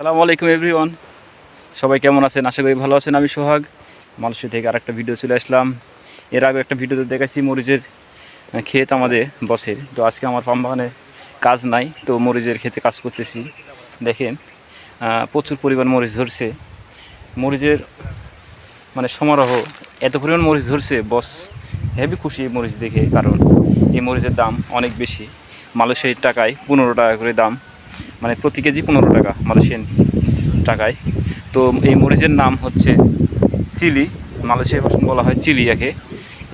আসসালামু আলাইকুম এভরিওয়ান, সবাই কেমন আছেন? আশা করি ভালো আছেন। আমি সোহাগ মালয়েশিয়া থেকে আরেকটা ভিডিও চলে আসলাম। এর আগে একটা ভিডিওতে দেখাচ্ছি মরিচের ক্ষেত আমাদের বসের। তো আজকে আমার পাম বাগানে কাজ নাই, তো মরিচের ক্ষেতে কাজ করতেছি। দেখেন প্রচুর পরিমাণ মরিচ ধরছে। মরিচের সমারোহ, এত পরিমাণ মরিচ ধরছে, বস হেভি খুশি এই মরিচ দেখে। কারণ এই মরিচের দাম অনেক বেশি, মালয়েশিয়ার টাকায় 15 টাকা করে দাম, প্রতি কেজি 15 টাকা মালয়েশিয়ান টাকায়। তো এই মরিচের নাম হচ্ছে চিলি, মালয়েশিয়ার ভাষায় বলা হয় চিলি একে।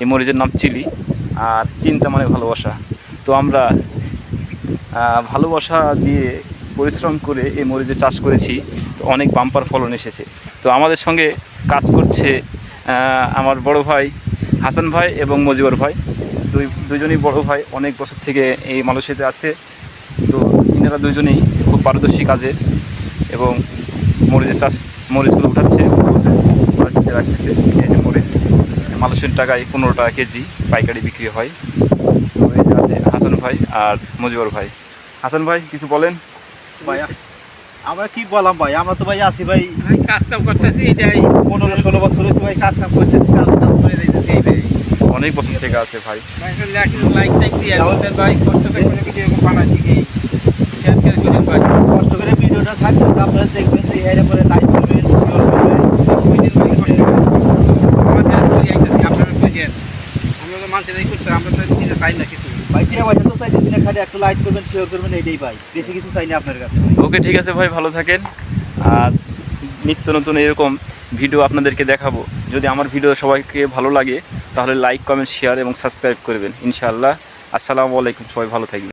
এই মরিচের নাম চিলি, আর চিন্তা মানে ভালোবাসা। তো আমরা ভালোবাসা দিয়ে পরিশ্রম করে এই মরিচের চাষ করেছি, তো অনেক বাম্পার ফলন এসেছে। তো আমাদের সঙ্গে কাজ করছে আমার বড় ভাই হাসান ভাই এবং মজিবর ভাই, দুজনেই বড় ভাই, অনেক বছর থেকে এই মালয়েশিয়াতে আছে। তো এনারা দুজনেই খুব পারদর্শী কাজের, এবং মরিচগুলো উঠাচ্ছে, রাখতেছে। এই যে মরিচ মালয়েশিয়ান টাকায় 15 টাকা কেজি পাইকারি বিক্রি হয়। তো এই যে আছে হাসান ভাই আর মজিবর ভাই। হাসান ভাই কিছু বলেন। ভাই আমরা কি বললাম ভাই, আমরা তো ভাই আছি ভাই, কাজ কাম করতেছি। এটাই 15-16 বছর হয়েছে ভাই কাজ কাম করতেছি, কাজ কাম করে যাইতেছি এই ভাই। অনেক বছর থেকে আছে ভাই। লাইক টাইক দিয়ে বলতেন ভাই, কষ্ট করে কোনো কিছু এরকম বানাচ্ছি কি শেয়ার করে করেন ভাই। কষ্ট করে ভিডিওটা ছাড়তে আপনারা দেখবেন, যে এর পরে লাইক করবেন, শেয়ার করবেন। বুঝলেন ভাই, কষ্ট করে আমাদের করি আইতেছি, আপনারা বুঝেন। আমরা তো মানুষেরাই করতে, আমরা তো নিজে চাই না কিছু ভাই টিয়া পয়সা তো চাইতেছি না, খালি একটু লাইক করবেন, শেয়ার করবেন, এইটাই ভাই, বেশি কিছু চাই না আপনার কাছে ভাই। ওকে, ঠিক আছে ভাই, ভালো থাকেন। আর নিত্য নতুন এরকম ভিডিও আপনাদেরকে দেখাবো। যদি আমার ভিডিও সবাইকে ভালো লাগে তাহলে লাইক, কমেন্ট, শেয়ার এবং সাবস্ক্রাইব করবেন ইনশাআল্লাহ। আসসালামু আলাইকুম, সবাই ভালো থাকবেন।